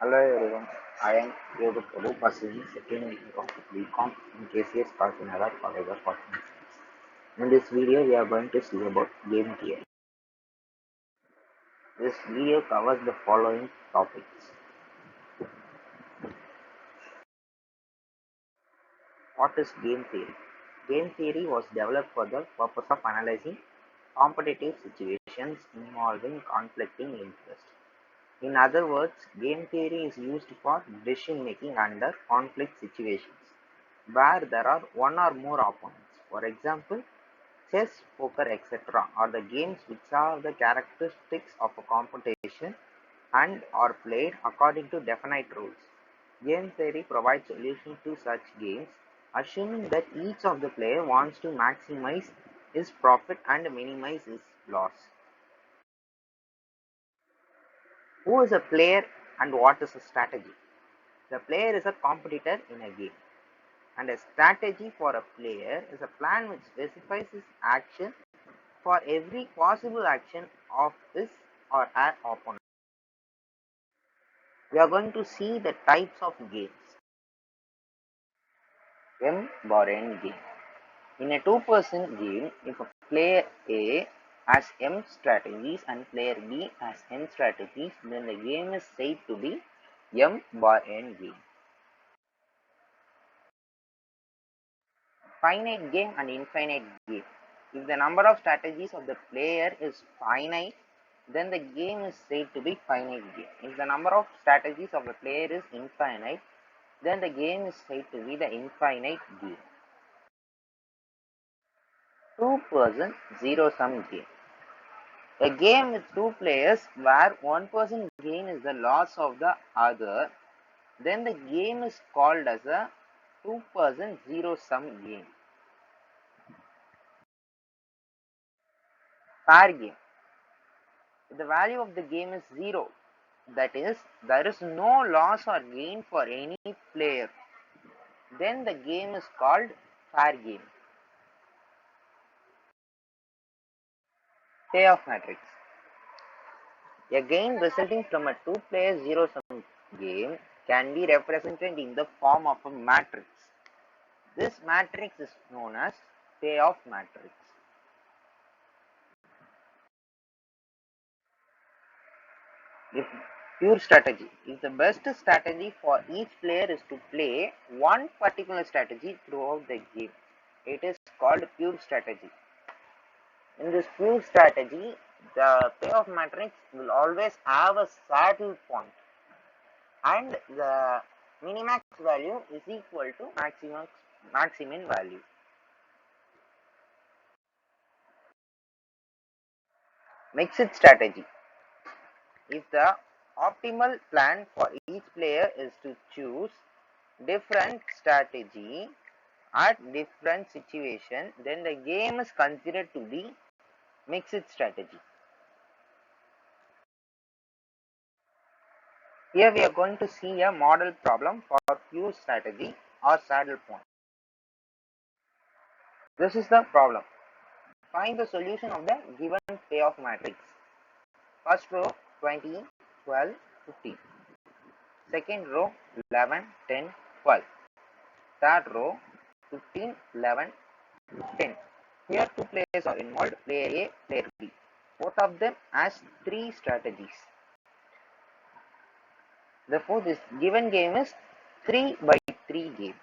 Hello everyone, I am Yoga Prabhu, pursuing second year of BCom in KCS Kartinara College of Arts and Science. In this video, we are going to see about game theory. This video covers the following topics. What is game theory? Game theory was developed for the purpose of analyzing competitive situations involving conflicting interests. In other words, game theory is used for decision making under conflict situations where there are one or more opponents. For example, chess, poker, etc. are the games which are the characteristics of a competition and are played according to definite rules. Game theory provides solutions to such games, assuming that each of the player wants to maximize his profit and minimize his loss. Who is a player and what is a strategy? The player is a competitor in a game, and a strategy for a player is a plan which specifies his action for every possible action of his or her opponent. We are going to see the types of games. M bar N game. In a two-person game, if a player A has M strategies and player B has N strategies, then the game is said to be M bar N game. Finite game and infinite game. If the number of strategies of the player is finite, then the game is said to be finite game. If the number of strategies of the player is infinite, then the game is said to be the infinite game. Two-person zero-sum game. A game with two players where one person gain is the loss of the other, then the game is called as a two-person zero-sum game. Pair game. If the value of the game is 0, that is, there is no loss or gain for any player, then the game is called fair game. Payoff matrix. A gain resulting from a two-player zero-sum game can be represented in the form of a matrix. This matrix is known as payoff matrix. If pure strategy. If the best strategy for each player is to play one particular strategy throughout the game, it is called pure strategy. In this pure strategy, the payoff matrix will always have a saddle point, and the minimax value is equal to maximum value. Mixed strategy. If the optimal plan for each player is to choose different strategy at different situation, then the game is considered to be mixed strategy. Here we are going to see a model problem for pure strategy or saddle point. This is the problem. Find the solution of the given payoff matrix. First row 20, 12, 15. Second row 11, 10, 12. Third row 15, 11, 10. Here two players are involved, player A, player B. Both of them has three strategies. Therefore, this given game is 3 by 3 game.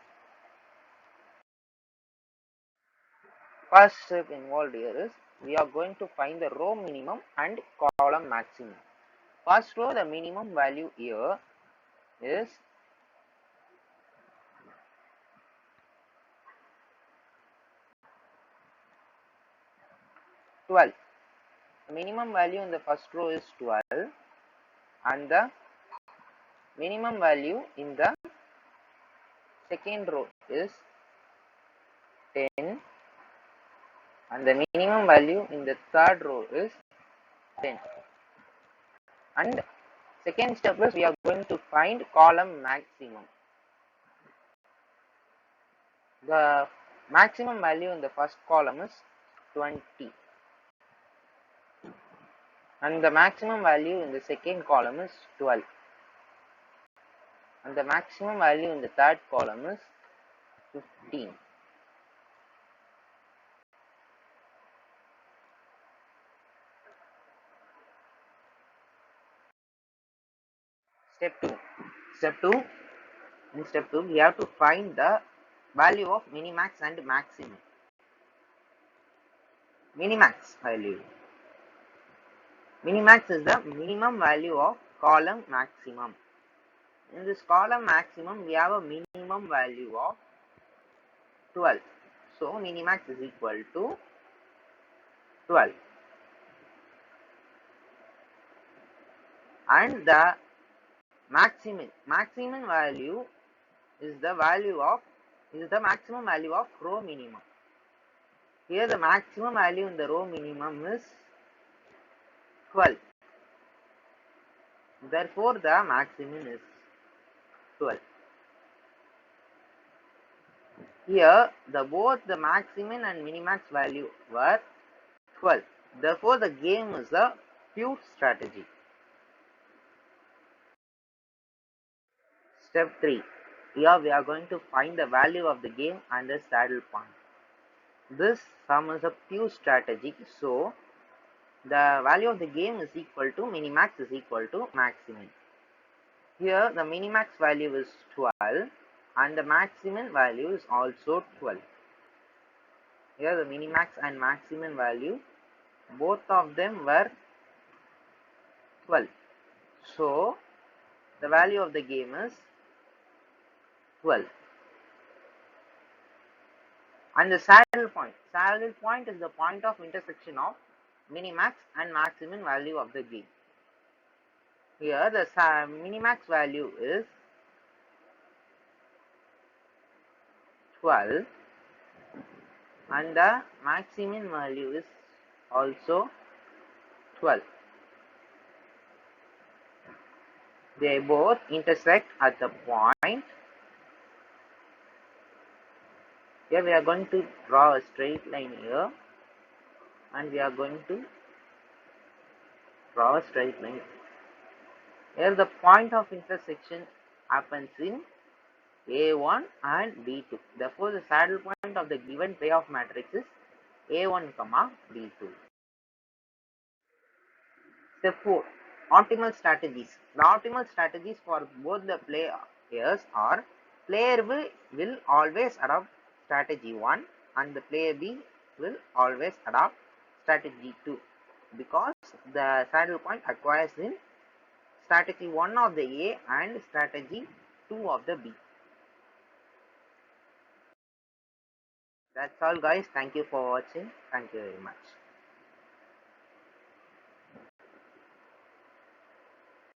First step involved here is we are going to find the row minimum and column maximum. First row, the minimum value here is 12. The minimum value in the first row is 12 and the minimum value in the second row is 10 and the minimum value in the third row is 10. And second step is we are going to find column maximum. The maximum value in the first column is 20 and the maximum value in the second column is 12. and the maximum value in the third column is 15. Step 2. Step 2. In step 2, we have to find the value of minimax and maximum. Minimax value. Minimax is the minimum value of column maximum. In this column maximum, we have a minimum value of 12. So, minimax is equal to 12. And the maximum value is the maximum value of row minimum. Here the maximum value in the row minimum is 12. Therefore, the maximum is 12. Here, both the maximum and minimax value were 12. Therefore, the game is a pure strategy. Step 3. Here we are going to find the value of the game and the saddle point. This sum is a pure strategy, so the value of the game is equal to minimax is equal to maximum. Here the minimax value is 12 and the maximum value is also 12. Here the minimax and maximum value, both of them were 12. So the value of the game is 12. And the saddle point. Saddle point is the point of intersection of minimax and maximum value of the game. Here the minimax value is 12 and the maximum value is also 12. They both intersect at the point. Here we are going to draw a straight line here and we are going to draw a straight line. Here the point of intersection happens in A1 and B2. Therefore, the saddle point of the given payoff matrix is A1, B2. Step 4. Optimal strategies. The optimal strategies for both the players are player B will always adopt strategy 1 and the player B will always adopt strategy 2 because the saddle point acquires in strategy 1 of the A and strategy 2 of the B. That's all guys. Thank you for watching. Thank you very much.